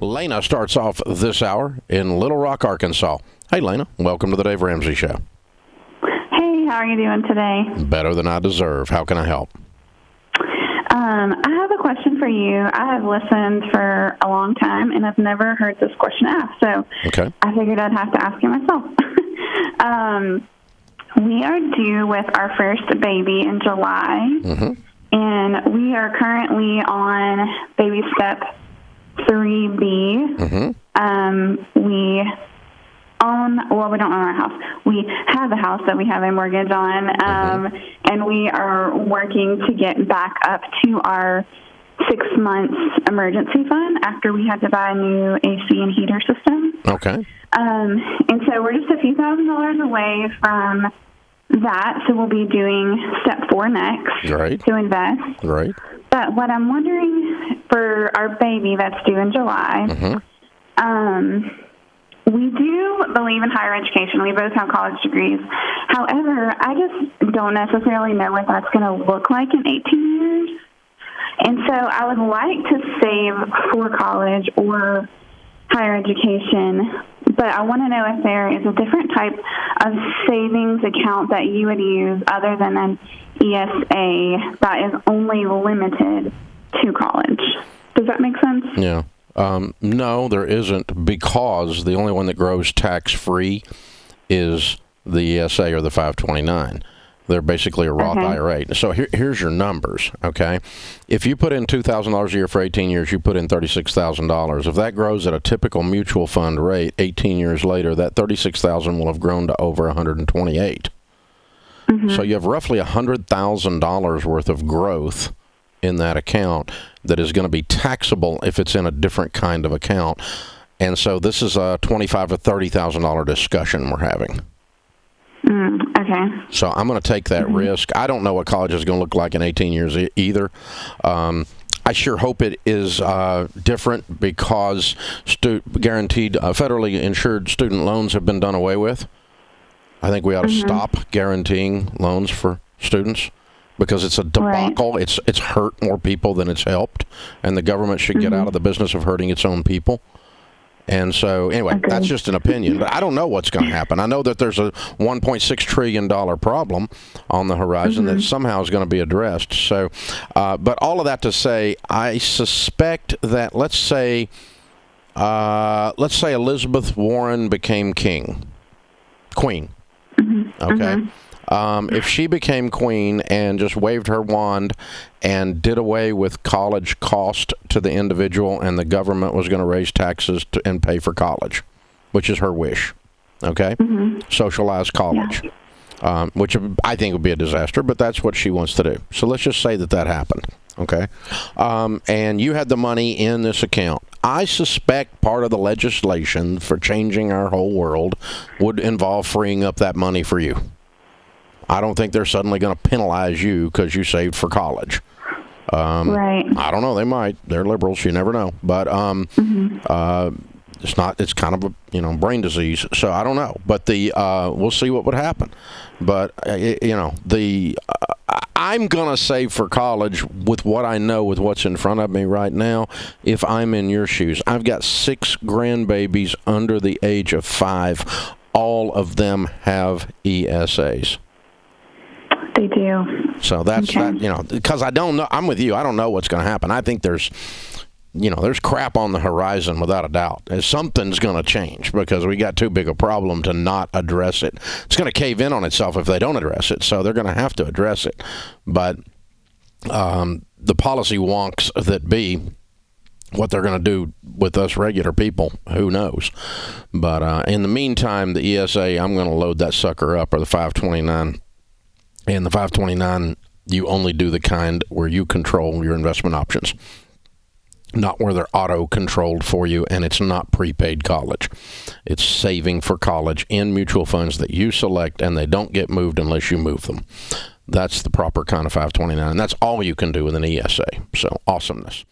Lena starts off this hour in Little Rock, Arkansas. Hey, Lena, welcome to the Dave Ramsey Show. Hey, how are you doing today? Better than I deserve. How can I help? I have a question for you. I have listened for a long time, and I've never heard this question asked, so Okay. I figured I'd have to ask you myself. We are due with our first baby in July, and we are currently on baby step 3B. We don't own our house. We have a house that we have a mortgage on, and we are working to get back up to our 6 months emergency fund after we had to buy a new AC and heater system. Okay. And so we're just a few $1,000s away from that, so we'll be doing step 4 next Great. to invest. Great. But what I'm wondering for our baby that's due in July, we do believe in higher education. We both have college degrees. However, I just don't necessarily know what that's going to look like in 18 years. And so I would like to save for college or higher education, but I want to know if there is a different type of savings account that you would use other than an ESA that is only limited to college. Does that make sense? Yeah. No, there isn't, because the only one that grows tax-free is the ESA or the 529. They're basically a Roth IRA. So here's your numbers, okay? If you put in $2,000 a year for 18 years, you put in $36,000. If that grows at a typical mutual fund rate, 18 years later, that $36,000 will have grown to over $128. So you have roughly $100,000 worth of growth in that account that is going to be taxable if it's in a different kind of account. And so this is a $25,000 to $30,000 discussion we're having. Okay. So I'm going to take that risk. I don't know what college is going to look like in 18 years either. I sure hope it is different, because guaranteed federally insured student loans have been done away with. I think we ought to stop guaranteeing loans for students, because it's a debacle. Right. It's hurt more people than it's helped, and the government should get out of the business of hurting its own people. And so, anyway, that's just an opinion, but I don't know what's going to happen. I know that there's a $1.6 trillion problem on the horizon that somehow is going to be addressed. So, but all of that to say, I suspect that, let's say Elizabeth Warren became queen. Okay. If she became queen and just waved her wand and did away with college cost to the individual, and the government was going to raise taxes and pay for college, which is her wish, okay? Socialize college, which I think would be a disaster, but that's what she wants to do. So let's just say that happened, okay? And you had the money in this account. I suspect part of the legislation for changing our whole world would involve freeing up that money for you. I don't think they're suddenly going to penalize you because you saved for college. Right. I don't know. They might. They're liberals. You never know. But it's not. It's kind of a brain disease. So I don't know. But we'll see what would happen. But I'm going to save for college with what I know, with what's in front of me right now. If I'm in your shoes, I've got 6 grandbabies under the age of 5. All of them have ESAs. They do. So that's that, because I don't know. I'm with you. I don't know what's going to happen. I think there's crap on the horizon without a doubt. Something's going to change, because we got too big a problem to not address it. It's going to cave in on itself if they don't address it. So they're going to have to address it. But the policy wonks that be, what they're going to do with us regular people, who knows? But in the meantime, the ESA, I'm going to load that sucker up, or the 529. And the 529, you only do the kind where you control your investment options, not where they're auto-controlled for you, and it's not prepaid college. It's saving for college in mutual funds that you select, and they don't get moved unless you move them. That's the proper kind of 529, and that's all you can do with an ESA. So, awesomeness.